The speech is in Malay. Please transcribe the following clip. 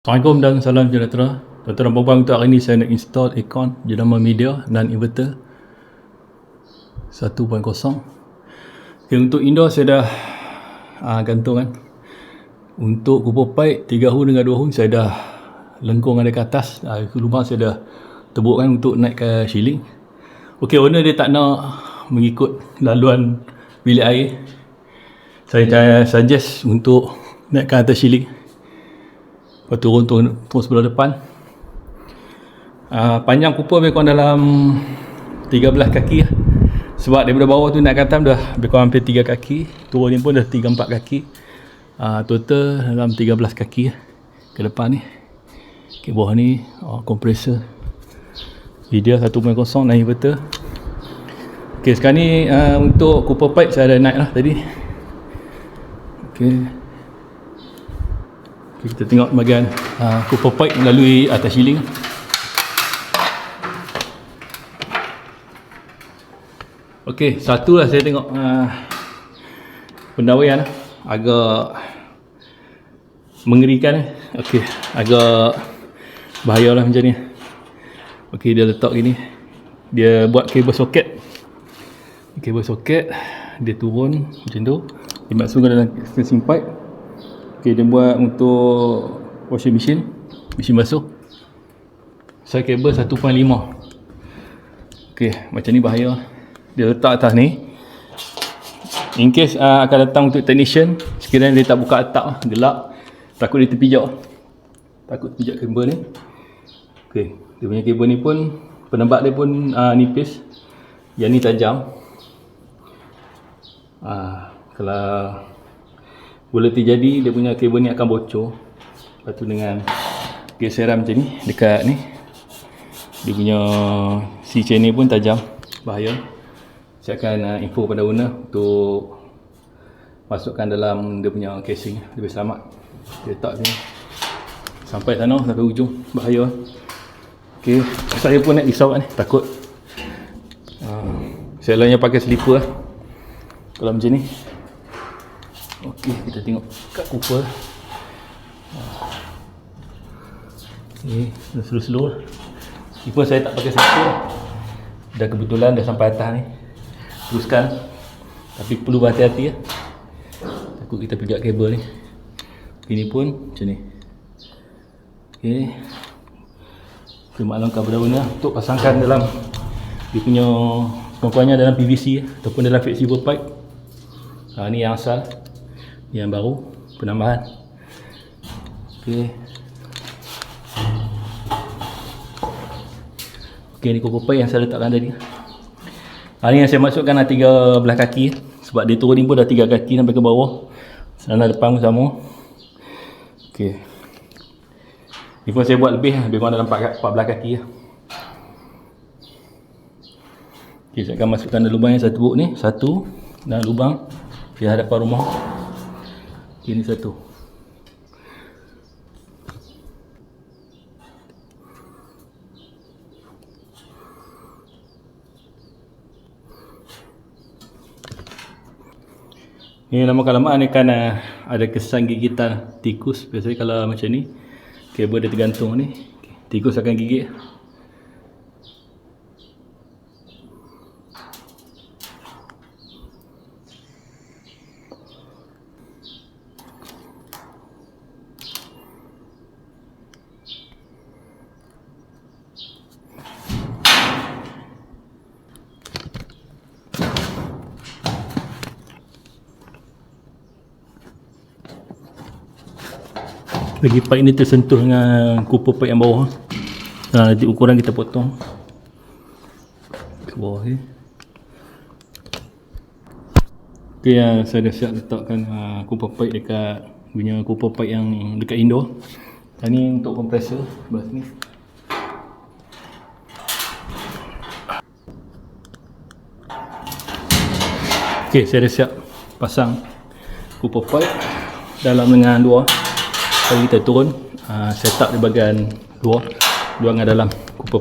Assalamualaikum dan salam sejahtera. Tuan-tuan dan puan-puan, untuk hari ini saya nak install aircon jenama Media dan inverter 1.0. Okay, untuk indoor saya dah gantung kan. Untuk cooper pipe 3 hun dengan 2 hun saya dah lengkung ada ke atas. Lubang saya dah tebukkan untuk naik ke ceiling. Okey, owner dia tak nak mengikut laluan bilik air. Saya suggest untuk naik ke atas ceiling. Lepas turun sebelah depan. Panjang cooper lebih kurang dalam 13 kaki lah. Sebab daripada bawah tu naik ke atas dah lebih kurang hampir 3 kaki. Turun ni pun dah 3-4 kaki. Total dalam 13 kaki lah ke depan ni. Ke bawah ni kompresor Media 1.0 dan inverter. Ok, sekarang ni untuk cooper pipe saya dah naik lah tadi. Ok, kita tengok bahagian cooper pipe melalui atas ceiling. Ok, satu lah saya tengok pendawaian agak mengerikan. Ok, agak bahaya lah macam ni. Ok, dia letak gini, dia buat kabel soket. Kabel soket dia turun macam tu, dia masukkan dalam extension pipe. Ok, dia buat untuk washing machine, mesin basuh. Saya kabel 1.5. Ok, macam ni bahaya. Dia letak atas ni, in case akan datang untuk technician, sekiranya dia tak buka atap, gelap, takut dia terpijak. Takut terpijak kabel ni. Ok, dia punya kabel ni pun, penembak dia pun nipis. Yang ni tajam. Kalau boleh terjadi, dia punya kabel ni akan bocor. Lepas tu dengan geseran macam ni dekat ni, dia punya C chain ni pun tajam, bahaya. Saya akan info pada owner untuk masukkan dalam dia punya casing lebih selamat. Dia letak sini sampai sana, sampai ujung, bahaya. Ok, saya pun nak risau ni, takut saya lainnya pakai slipper kalau macam ni. Ok, kita tengok kat cooper. Ok, slow-slow. Slipper saya tak pakai slipper, dah kebetulan dah sampai atas ni. Teruskan, tapi perlu berhati-hati ya. Takut kita pijak kabel ni. Ini pun macam ni. Ok, saya maklumkan pada owner untuk pasangkan dalam dia punya kurang-kurangnya dalam PVC ataupun dalam flexible pipe. Ni yang asal, yang baru penambahan. Ok, ni cooper pipe yang saya letakkan tadi. Ni yang saya masukkan 13 kaki. Sebab dia turun ni pun dah 3 kaki sampai ke bawah. Sana depan pun sama. Ok, ni pun saya buat lebih kurang dalam 14 kaki. Ok, saya akan masukkan dalam lubang yang saya tebuk ni. Satu, dan lubang di hadapan rumah. Ok, ni satu. Ni lama-kelamaan ni kan ada kesan gigitan tikus. Biasanya kalau macam ni, kabel dia tergantung ni, tikus akan gigit. Lagi pipe ni tersentuh dengan cooper pipe yang bawah. Nanti ukuran kita potong ke bawah ni. Ok, saya dah siap letakkan cooper pipe dekat punya cooper pipe yang dekat indoor. Dan ni untuk kompresor sebelah sini. Ok, saya dah siap pasang cooper pipe dalam dengan luar. Kalau kita turun, setup di bahagian luar dengan dalam cooper.